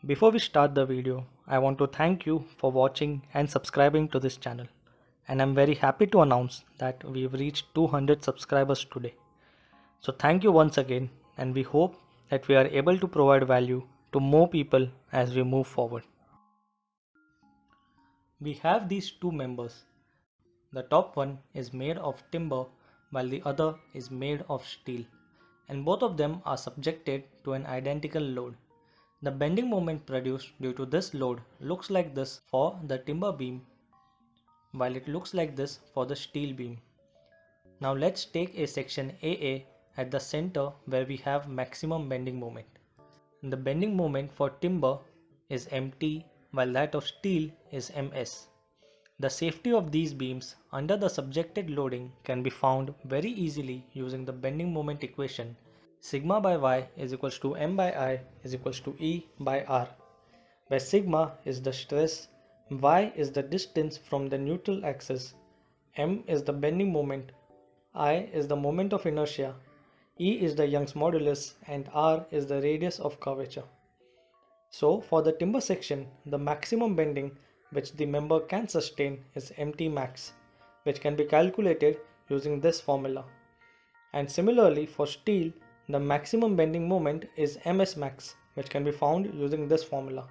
Before we start the video, I want to thank you for watching and subscribing to this channel. And I'm very happy to announce that we've reached 200 subscribers today. So thank you once again, and we hope that we are able to provide value to more people as we move forward. We have these two members. The top one is made of timber while the other is made of steel, and both of them are subjected to an identical load. The bending moment produced due to this load looks like this for the timber beam, while it looks like this for the steel beam. Now let's take a section AA at the center where we have maximum bending moment. The bending moment for timber is MT while that of steel is MS. The safety of these beams under the subjected loading can be found very easily using the bending moment equation. Sigma by y is equals to m by I is equals to E by R, where sigma is the stress, y is the distance from the neutral axis, m is the bending moment, I is the moment of inertia, E is the Young's modulus, and R is the radius of curvature. So for the timber section, the maximum bending which the member can sustain is MT max, which can be calculated using this formula. And similarly for steel, the maximum bending moment is MS max, which can be found using this formula.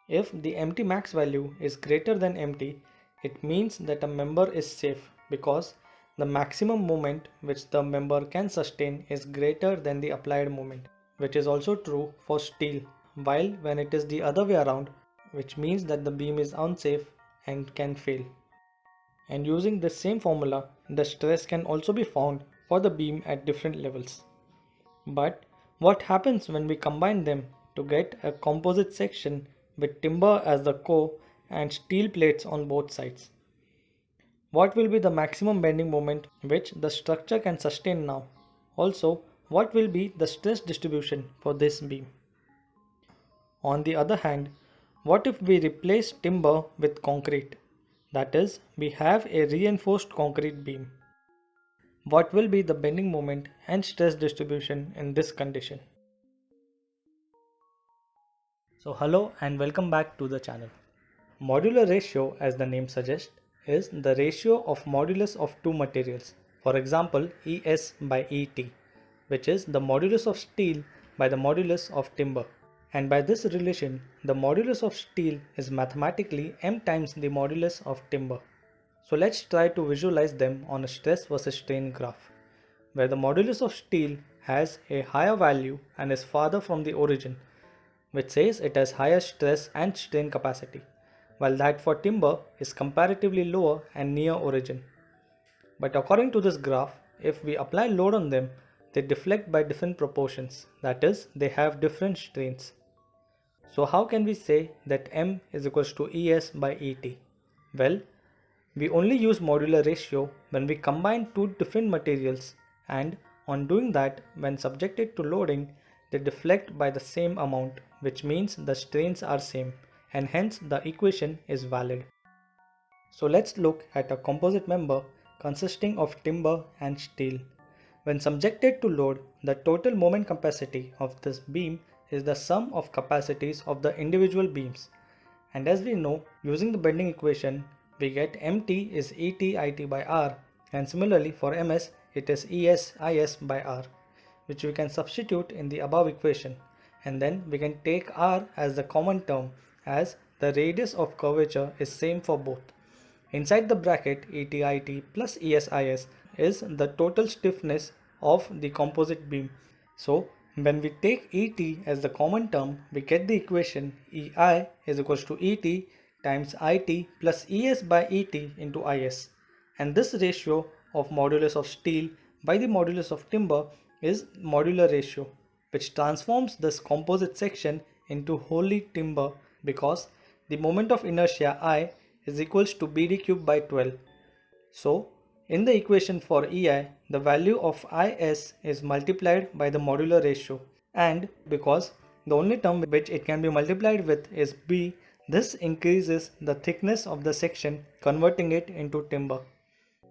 If the MT max value is greater than MT, it means that a member is safe because the maximum moment which the member can sustain is greater than the applied moment, which is also true for steel, while when it is the other way around, which means that the beam is unsafe and can fail. And using this same formula, the stress can also be found for the beam at different levels. But what happens when we combine them to get a composite section with timber as the core and steel plates on both sides? What will be the maximum bending moment which the structure can sustain now? Also, what will be the stress distribution for this beam? On the other hand, what if we replace timber with concrete? That is, we have a reinforced concrete beam. What will be the bending moment and stress distribution in this condition? So hello and welcome back to the channel. Modular ratio, as the name suggests, is the ratio of modulus of two materials. For example, ES by ET, which is the modulus of steel by the modulus of timber. And by this relation, the modulus of steel is mathematically m times the modulus of timber. So let's try to visualize them on a stress versus strain graph, where the modulus of steel has a higher value and is farther from the origin, which says it has higher stress and strain capacity, while that for timber is comparatively lower and near origin. But according to this graph, if we apply load on them, they deflect by different proportions, that is, they have different strains. So how can we say that M is equals to ES by ET? Well, we only use modular ratio when we combine two different materials, and on doing that, when subjected to loading, they deflect by the same amount, which means the strains are same, and hence the equation is valid. So let's look at a composite member consisting of timber and steel. When subjected to load, the total moment capacity of this beam is the sum of capacities of the individual beams. And as we know, using the bending equation, we get MT is ET IT by R, and similarly for MS, it is ES IS by R, which we can substitute in the above equation, and then we can take R as the common term, as the radius of curvature is same for both. Inside the bracket, ETIT plus ESIS is the total stiffness of the composite beam. So when we take ET as the common term, we get the equation EI is equals to ET times IT plus ES by ET into IS. And this ratio of modulus of steel by the modulus of timber is modular ratio, which transforms this composite section into wholly timber because the moment of inertia I is equals to BD cube by 12. So in the equation for EI, the value of IS is multiplied by the modular ratio, and because the only term which it can be multiplied with is B, this increases the thickness of the section, converting it into timber.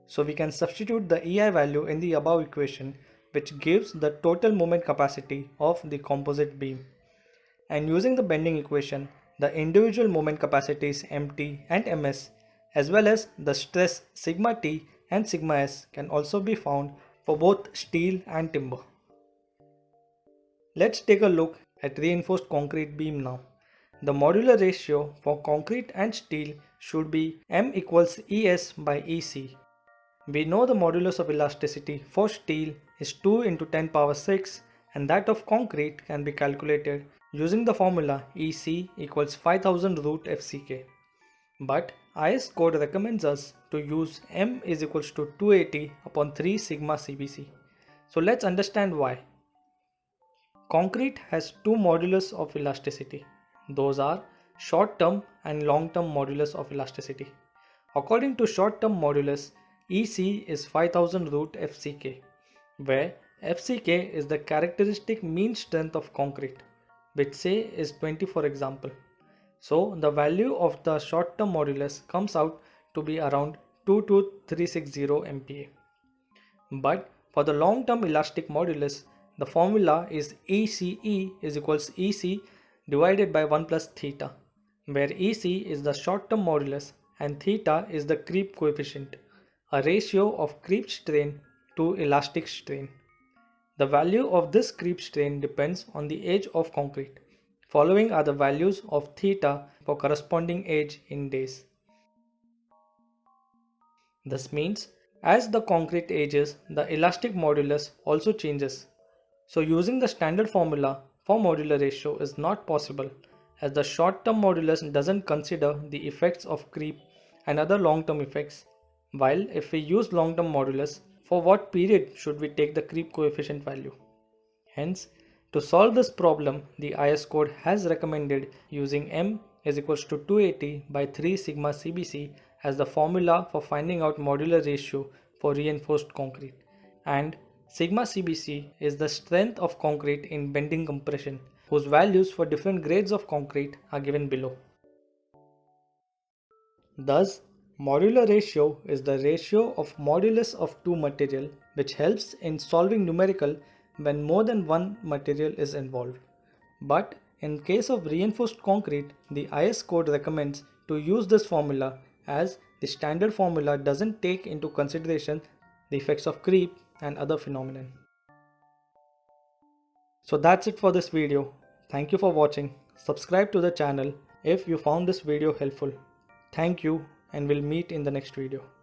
So we can substitute the EI value in the above equation, which gives the total moment capacity of the composite beam. And using the bending equation, the individual moment capacities Mt and Ms as well as the stress sigma T and sigma S can also be found for both steel and timber. Let's take a look at reinforced concrete beam now. The modular ratio for concrete and steel should be M equals ES by EC. We know the modulus of elasticity for steel is 2 into 10 power 6 and that of concrete can be calculated using the formula EC equals 5000 root FCK. But IS code recommends us to use M is equals to 280 upon 3 sigma CBC. So let's understand why. Concrete has two modulus of elasticity. Those are short-term and long-term modulus of elasticity. According to short-term modulus, EC is 5000 root FCK, where FCK is the characteristic mean strength of concrete, which say is 20 for example. So the value of the short-term modulus comes out to be around 22360 MPa. But for the long-term elastic modulus, the formula is ECE is equals EC divided by 1 plus theta, where EC is the short-term modulus and theta is the creep coefficient, a ratio of creep strain to elastic strain. The value of this creep strain depends on the age of concrete. Following are the values of theta for corresponding age in days. This means as the concrete ages, the elastic modulus also changes. So using the standard formula for modular ratio is not possible as the short-term modulus doesn't consider the effects of creep and other long-term effects. While if we use long-term modulus, for what period should we take the creep coefficient value? Hence, to solve this problem, the IS code has recommended using M is equals to 280 by 3 sigma CBC as the formula for finding out modular ratio for reinforced concrete, and sigma CBC is the strength of concrete in bending compression, whose values for different grades of concrete are given below. Thus, modular ratio is the ratio of modulus of two material which helps in solving numerical when more than one material is involved. But in case of reinforced concrete, the IS code recommends to use this formula as the standard formula doesn't take into consideration the effects of creep and other phenomena. So that's it for this video. Thank you for watching. Subscribe to the channel if you found this video helpful. Thank you and we'll meet in the next video.